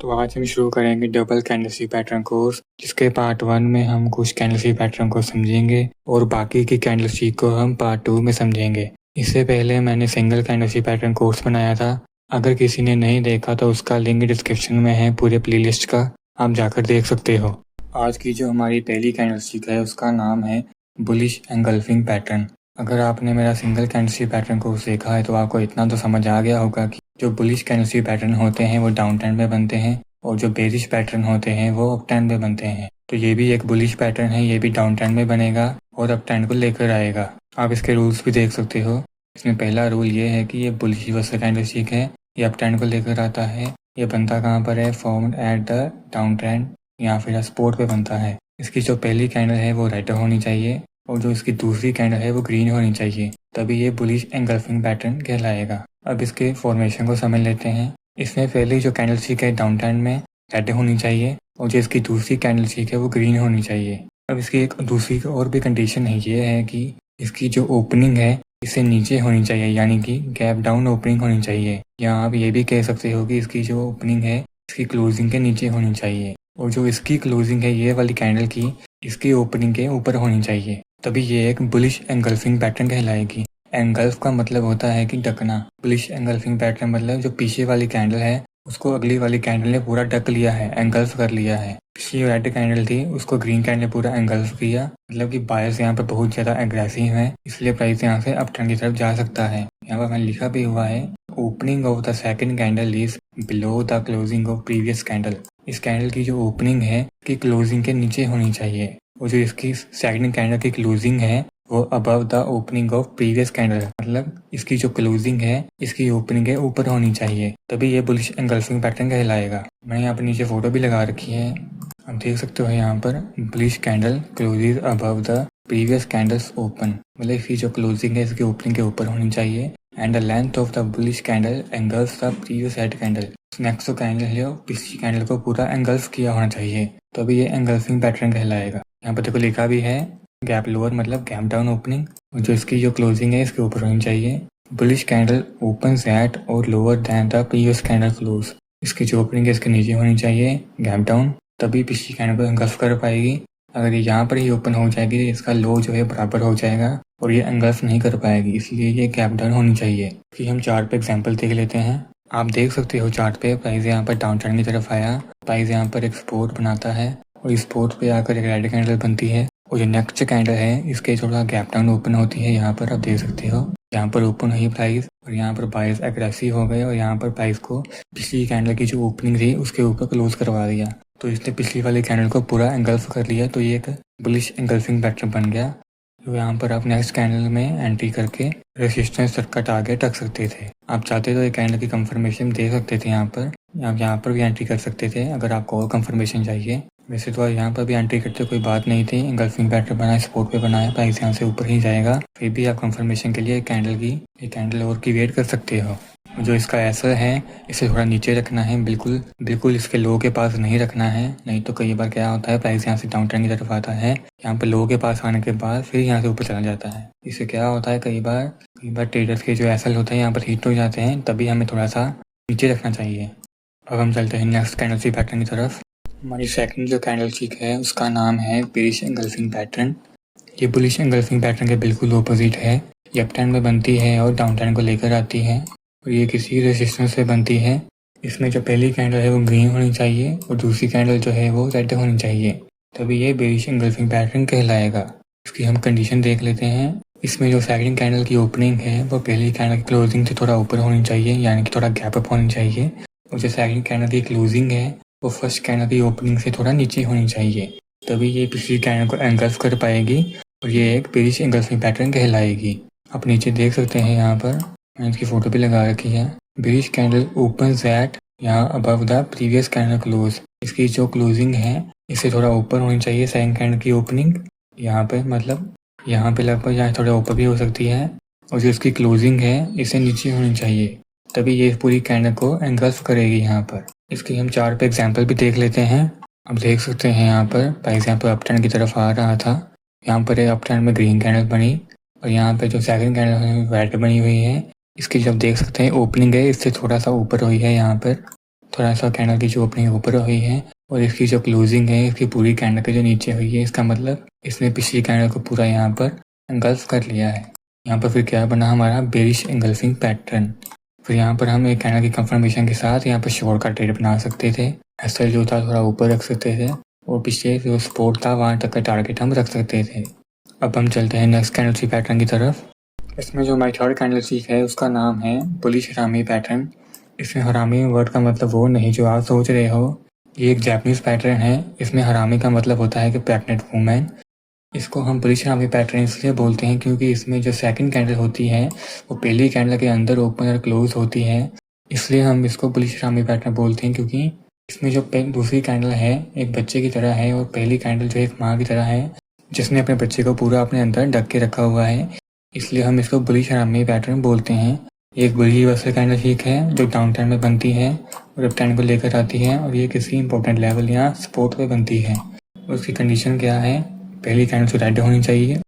तो आज हम शुरू करेंगे डबल कैंडलस्टिक पैटर्न कोर्स, जिसके पार्ट 1 में हम कुछ कैंडलस्टिक पैटर्न को समझेंगे और बाकी की कैंडलस्टिक को हम पार्ट 2 में समझेंगे। इससे पहले मैंने सिंगल कैंडलस्टिक पैटर्न कोर्स बनाया था। अगर किसी ने नहीं देखा तो उसका लिंक डिस्क्रिप्शन में है पूरे प्लेलिस्ट का, आप जाकर देख सकते हो। आज की जो हमारी पहली कैंडलस्टिक है उसका नाम है बुलिश एंगल्फिंग पैटर्न। अगर आपने मेरा सिंगल कैंडलस्टिक पैटर्न कोर्स देखा है तो आपको इतना तो समझ आ गया होगा कि जो बुलिश कैंडलस्टिक पैटर्न होते हैं वो डाउन ट्रेंड में बनते हैं और जो बेरिश पैटर्न होते हैं वो अप ट्रेंड में बनते हैं। तो ये भी एक बुलिश पैटर्न है, ये भी डाउन ट्रेंड में बनेगा और अप ट्रेंड को लेकर आएगा। आप इसके रूल्स भी देख सकते हो। इसमें पहला रूल ये है कि ये बुलिश रिवर्सल कैंडलस्टिक है, ये अप ट्रेंड को लेकर आता है। ये बनता कहाँ पर है? Formed at the down trend या फिर सपोर्ट पे बनता है। इसकी जो पहली कैंडल है वो रेड होनी चाहिए और जो इसकी दूसरी कैंडल है वो ग्रीन होनी चाहिए, तभी ये बुलिश एंगल्फिंग पैटर्न कहलाएगा। अब इसके फॉर्मेशन को समझ लेते हैं। इसमें पहली जो कैंडलस्टिक है डाउन ट्रेंड में रेड होनी चाहिए और जो इसकी दूसरी कैंडलस्टिक है वो ग्रीन होनी चाहिए। अब इसकी एक दूसरी और भी कंडीशन है, ये है कि इसकी जो ओपनिंग है इससे नीचे होनी चाहिए, यानी कि गैप डाउन ओपनिंग होनी चाहिए। या आप ये भी कह सकते हो कि इसकी जो ओपनिंग है इसकी क्लोजिंग के नीचे होनी चाहिए और जो इसकी क्लोजिंग है ये वाली कैंडल की इसकी ओपनिंग के ऊपर होनी चाहिए, तभी ये एक बुलिश एंगल्फिंग पैटर्न कहलाएगी। एंगल्फ का मतलब होता है कि ढकना। बुलिश एंगल्फिंग पैटर्न मतलब जो पीछे वाली कैंडल है उसको अगली वाली कैंडल ने पूरा ढक लिया है, एंगल्फ कर लिया है। पिछली रेड कैंडल थी उसको ग्रीन कैंडल ने पूरा एंगल्फ किया, मतलब कि बायर्स यहाँ पर बहुत ज्यादा एग्रेसिव है, इसलिए प्राइस यहाँ से अप ट्रेंड की तरफ जा सकता है। यहाँ पर मैंने लिखा भी हुआ है opening of the second candle is below the closing of previous candle. इस कैंडल की जो ओपनिंग है कि क्लोजिंग के नीचे होनी चाहिए और जो इसकी सेकंड कैंडल की क्लोजिंग है वो above the opening of previous candle, मतलब इसकी जो क्लोजिंग है इसकी ओपनिंग के ऊपर होनी चाहिए, तभी ये बुलिश एंगल्फिंग पैटर्न कहलाएगा। मैंने यहाँ पर नीचे फोटो भी लगा रखी है, आप देख सकते हो। यहाँ पर bullish candle closes above the previous candles open, मतलब इसकी जो क्लोजिंग है इसकी ओपनिंग के ऊपर होनी चाहिए। And the length of the bullish candle angles the previous head candle. Next जो कैंडल है पिछली कैंडल को पूरा एंगल्फ किया होना चाहिए, तभी ये एंगल्फिंग पैटर्न कहलाएगा। यहाँ पर देखो लिखा भी है गैप लोअर मतलब गैप डाउन ओपनिंग और जो इसकी जो क्लोजिंग है इसके ऊपर होनी चाहिए। बुलिश कैंडल ओपन एट और lower than the previous candle close. इसकी जो ओपनिंग है इसके नीचे होनी चाहिए गैप डाउन, तभी पिछली कैंडल को एंगल्फ कर पाएगी। अगर ये यहाँ पर ही ओपन हो जाएगी तो इसका लो जो है बराबर हो जाएगा और ये एंगल्फ नहीं कर पाएगी, इसलिए ये गैप डाउन होनी चाहिए। कि हम चार्ट पे एग्जांपल देख लेते हैं। आप देख सकते हो चार्ट पे प्राइस यहाँ पर डाउन ट्रेंड की तरफ आया, प्राइस यहाँ पर एक सपोर्ट बनाता है और इस सपोर्ट पे आकर एक रेड कैंडल बनती है और जो नेक्स्ट कैंडल है इसके थोड़ा गैप डाउन ओपन होती है। यहाँ पर आप देख सकते हो यहाँ पर ओपन हुई प्राइस और यहाँ पर बायर्स एग्रेसिव हो गए और यहाँ पर प्राइस को पिछली कैंडल की जो ओपनिंग थी उसके ऊपर क्लोज करवा दिया, तो इसने पिछली वाली कैंडल को पूरा एंगल्फ कर लिया, तो ये एक बुलिश एंगल्फिंग पैटर्न बन गया। तो यहाँ पर आप नेक्स्ट कैंडल में एंट्री करके रेसिस्टेंस तक का टारगेट रख सकते थे। आप चाहते तो एक कैंडल की कंफर्मेशन दे सकते थे, यहाँ पर आप यहाँ पर भी एंट्री कर सकते थे अगर आपको और कंफर्मेशन चाहिए। वैसे तो यहाँ पर भी एंट्री करते कोई बात नहीं थी, एंगल्फिंग पैटर्न बनाया, सपोर्ट पे बनाया, प्राइस यहाँ से ऊपर ही जाएगा, फिर भी आप कंफर्मेशन के लिए एक कैंडल और की वेट कर सकते हो। जो इसका ऐसा है इसे थोड़ा नीचे रखना है, बिल्कुल इसके लो के पास नहीं रखना है, नहीं तो कई बार क्या होता है प्राइस यहाँ से डाउन ट्रेंड की तरफ आता है, यहाँ पे लो के पास आने के बाद फिर यहाँ से ऊपर चला जाता है। इससे क्या होता है कई बार ट्रेडर्स के जो एसएल होते हैं यहाँ पर हिट हो जाते हैं, तभी हमें थोड़ा सा नीचे रखना चाहिए। अब हम चलते हैं नेक्स्ट कैंडलस्टिक पैटर्न की तरफ। हमारी सेकंड जो कैंडलस्टिक है उसका नाम है बुलिश एंगल्फिंग पैटर्न। ये बुलिश एंगल्फिंग पैटर्न के बिल्कुल ऑपोजिट है, ये अप ट्रेंड में बनती है और डाउन ट्रेंड को लेकर आती है और ये किसी रेजिस्टेंस से बनती है। इसमें जो पहली कैंडल है वो ग्रीन होनी चाहिए और दूसरी कैंडल जो है वो रेड होनी चाहिए, तभी ये बुलिश एंगल्फिंग पैटर्न कहलाएगा। इसकी हम कंडीशन देख लेते हैं। इसमें जो सेकंड कैंडल की ओपनिंग है वो पहली कैंडल की क्लोजिंग से थोड़ा ऊपर होनी चाहिए, यानी कि थोड़ा गैप अप होनी चाहिए, और जो सेकंड कैंडल की क्लोजिंग है वो फर्स्ट कैंडल की ओपनिंग से थोड़ा नीचे होनी चाहिए, तभी ये पिछली कैंडल को एंगल्फ कर पाएगी और ये एक बुलिश एंगल्फिंग पैटर्न कहलाएगी। आप नीचे देख सकते हैं यहाँ पर मैंने इसकी फोटो भी लगा रखी है। बुलिश कैंडल ओपन एट यहाँ above the previous candle close. इसकी जो क्लोजिंग है इससे थोड़ा ऊपर होनी चाहिए सेकंड कैंडल की ओपनिंग, यहाँ पे मतलब यहाँ पे लगभग यहाँ थोड़ा ऊपर भी हो सकती है, और जो इसकी क्लोजिंग है इससे नीचे होनी चाहिए, तभी ये पूरी कैंडल को एंगल्फ करेगी। यहाँ पर इसकी हम चार्ट पे एग्जांपल भी देख लेते हैं। अब देख सकते हैं यहाँ पर प्राइस यहाँ पर अप ट्रेंड की तरफ आ रहा था, यहाँ पर अप ट्रेंड में ग्रीन कैंडल बनी और यहाँ पे जो सेकंड कैंडल है रेड बनी हुई है। इसकी जब देख सकते हैं ओपनिंग है इससे थोड़ा सा ऊपर हुई है यहाँ पर, थोड़ा सा कैंडल की जो ओपनिंग ऊपर हुई है और इसकी जो क्लोजिंग है इसकी पूरी कैंडल के जो नीचे हुई है, इसका मतलब इसने पिछली कैंडल को पूरा यहाँ पर एंगल्फ कर लिया है। यहाँ पर फिर क्या बना हमारा बेरिश एंगल्फिंग पैटर्न। फिर यहाँ पर हम एक कैंडल की कंफर्मेशन के साथ यहाँ पर शॉर्ट का ट्रेड बना सकते थे। एसएल जो था थोड़ा ऊपर रख सकते थे और पीछे जो सपोर्ट था वहाँ तक का टारगेट हम रख सकते थे। अब हम चलते हैं नेक्स्ट कैंडलस्टिक पैटर्न की तरफ। इसमें जो हमारी थर्ड कैंडलस्टिक है उसका नाम है बुलिश हरामी पैटर्न। इसमें हरामी वर्ड का मतलब वो नहीं जो आप सोच रहे हो। ये एक जापानीज पैटर्न है। इसमें हरामी का मतलब होता है कि प्रेग्नेंट वुमेन। इसको हम बुलिश हरामी पैटर्न इसलिए बोलते हैं क्योंकि इसमें जो सेकंड कैंडल होती है वो पहली कैंडल के अंदर ओपन और क्लोज होती है, इसलिए हम इसको बुलिश हरामी पैटर्न बोलते हैं। क्योंकि इसमें जो दूसरी कैंडल है एक बच्चे की तरह है और पहली कैंडल जो एक माँ की तरह है जिसने अपने बच्चे को पूरा अपने अंदर ढक के रखा हुआ है, इसलिए हम इसको बुलिश हरामी पैटर्न बोलते हैं। एक बुलिश रिवर्सल कैंडलस्टिक है जो डाउन ट्रेंड में बनती है और अप ट्रेंड को लेकर आती है और ये किसी इंपॉर्टेंट लेवल या सपोर्ट पे बनती है। उसकी कंडीशन क्या है, पहली कैंडल तो रेड होनी चाहिए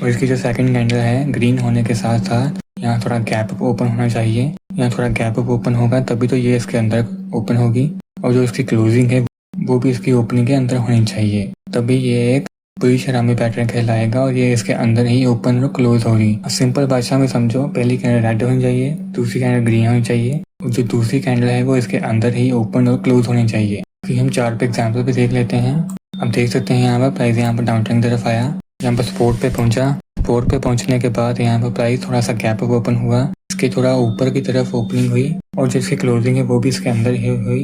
और इसकी जो सेकंड कैंडल है ग्रीन होने के साथ साथ यहाँ थोड़ा गैप अप ओपन होना चाहिए। यहाँ थोड़ा गैप अप ओपन होगा तभी तो ये इसके अंदर ओपन होगी और जो इसकी क्लोजिंग है वो भी इसकी ओपनिंग के अंदर होनी चाहिए, तभी ये एक बुलिश हरामी पैटर्न कहलाएगा और ये इसके अंदर ही ओपन और क्लोज होगी। सिंपल भाषा में समझो, पहली कैंडल रेड होनी चाहिए, दूसरी कैंडल ग्रीन होनी चाहिए और जो दूसरी कैंडल है वो इसके अंदर ही ओपन और क्लोज होनी चाहिए। फिर हम 4 पे एग्जाम्पल पे देख लेते हैं। अब देख सकते हैं यहाँ पर प्राइस यहाँ पर डाउन ट्रेंड तरफ आया, यहाँ पर सपोर्ट पे पहुंचा। सपोर्ट पे पहुंचने के बाद यहाँ पर प्राइस थोड़ा सा गैप अप ओपन हुआ, इसके थोड़ा ऊपर की तरफ ओपनिंग हुई और जिसकी क्लोजिंग है वो भी इसके अंदर ही हुई।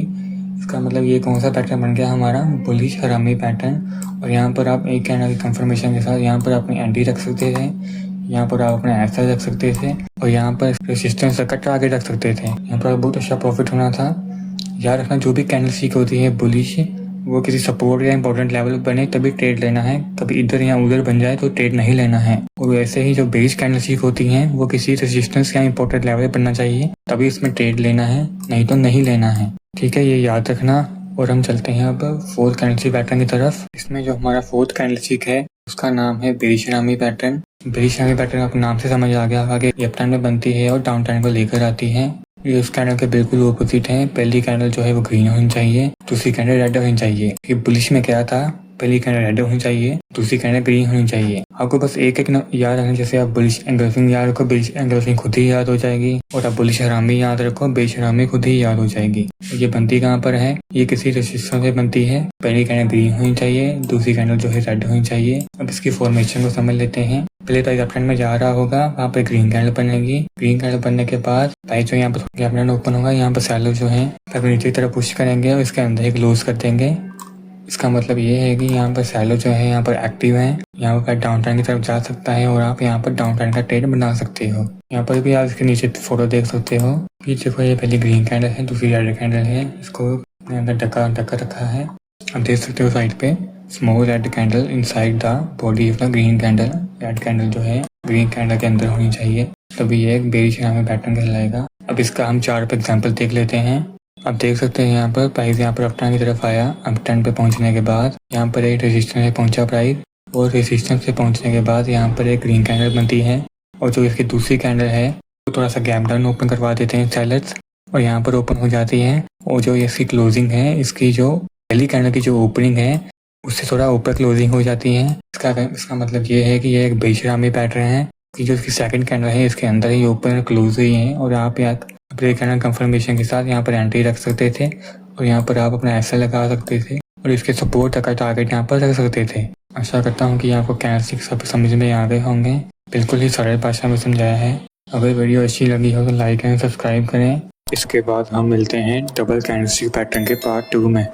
इसका मतलब ये कौन सा पैटर्न बन गया हमारा बुलिश हरामी पैटर्न। और यहाँ पर आप एक कैंडल की कंफर्मेशन के साथ यहाँ पर अपनी एंट्री रख सकते थे, यहाँ पर आप अपना एसएल रख सकते थे और यहाँ पर रेजिस्टेंस का टारगेट रख सकते थे। यहाँ पर बहुत अच्छा प्रॉफिट होना था। याद रखना जो भी कैंडलस्टिक होती है बुलिश वो किसी सपोर्ट या इंपॉर्टेंट लेवल बने तभी ट्रेड लेना है, कभी इधर या उधर बन जाए तो ट्रेड नहीं लेना है। और वैसे ही जो बेरिश कैंडलस्टिक होती हैं वो किसी रेजिस्टेंस या इंपॉर्टेंट लेवल बनना चाहिए तभी इसमें ट्रेड लेना है, नहीं तो नहीं लेना है। ठीक है, ये याद रखना। और हम चलते हैं अब फोर्थ कैंडलस्टिक पैटर्न की तरफ। इसमें जो हमारा फोर्थ कैंडलस्टिक है उसका नाम है बेरिश हरामी पैटर्न। बेरिश हरामी पैटर्न आपको नाम से समझ आ गया होगा कि अप ट्रेंड में बनती है और डाउन ट्रेंड को लेकर आती है। ये उस कैंडल के बिल्कुल ऑपोजिट है। पहली कैंडल जो है वो ग्रीन होनी चाहिए, दूसरी कैंडल रेड होनी चाहिए। ये बुलिश में क्या था, पहली कैंडल रेड होनी चाहिए, दूसरी कैंडल ग्रीन होनी चाहिए। आपको बस एक एक याद रखना, जैसे आप बुलिश एंगल्फिंग याद रखो, बेरिश एंगल्फिंग खुद ही याद हो जाएगी और आप बुलिश हरामी याद रखो, बेरिश हरामी खुद ही याद हो जाएगी। ये बनती कहाँ पर है, ये किसी रेजिस्टेंस से बनती है। पहली कैंडल ग्रीन होनी चाहिए, दूसरी कैंडल जो है रेड होनी चाहिए। अब इसकी फॉर्मेशन को समझ लेते हैं। पहले प्राइस अप ट्रेंड में जा रहा होगा, वहाँ पर ग्रीन कैंडल बनेगी। ग्रीन कैंडल बनने के बाद प्राइस जो यहाँ पर गैप ट्रेंड ओपन होगा, यहाँ पर सेलर जो है नीचे की तरफ पुश करेंगे और इसके अंदर ही क्लोज कर देंगे। इसका मतलब ये है कि यहाँ पर सेलर जो है यहाँ पर एक्टिव है, यहाँ पर डाउन ट्रेंड की तरफ जा सकता है और आप यहाँ पर डाउन ट्रेंड का ट्रेड बना सकते हो। यहाँ पर भी आप इसके नीचे फोटो देख सकते हो। ये देखो, ये पहली ग्रीन कैंडल है, दूसरी रेड कैंडल है, इसको अपने अंदर ढका रखा है। आप देख सकते हो साइड पे small red candle inside the body of the green candle. Red candle जो है ग्रीन कैंडल के अंदर होनी चाहिए, तभी ये एक बेरिश हरामी पैटर्न कहलाएगा। अब इसका हम 4 पे एग्जाम्पल देख लेते हैं। आप देख सकते हैं यहाँ पर प्राइस यहाँ पर अप ट्रेंड की तरफ आया। अप ट्रेंड पे पहुंचने के बाद यहाँ पर एक रेजिस्टेंस से पहुंचा प्राइस और रेजिस्टेंस से पहुंचने के बाद यहाँ पर एक ग्रीन कैंडल बनती है और जो इसकी दूसरी कैंडल है वो थोड़ा सा गैप डाउन ओपन करवा देते हैं सेलर्स और यहाँ पर ओपन हो जाती है। और जो इसकी क्लोजिंग है, इसकी जो पहली कैंडल की जो ओपनिंग है उससे थोड़ा ऊपर क्लोजिंग हो जाती है। इसका मतलब ये है कि ये एक बेरिश हरामी पैटर्न है कि जो इसकी सेकंड कैंडल है इसके अंदर ही ओपन और क्लोज हुई है और आप अपने कैंडल कंफर्मेशन के साथ यहाँ पर एंट्री रख सकते थे और यहाँ पर आप अपना एसएल लगा सकते थे और इसके सपोर्ट तक का टारगेट यहाँ पर रख सकते थे। आशा करता हूँ कि आपको कैंडलस्टिक सब समझ में आ गए होंगे। बिल्कुल ही सरल भाषा में समझाया है। अगर वीडियो अच्छी लगी हो तो लाइक एंड सब्सक्राइब करें। इसके बाद हम मिलते हैं डबल कैंडलस्टिक पैटर्न के पार्ट 2 में।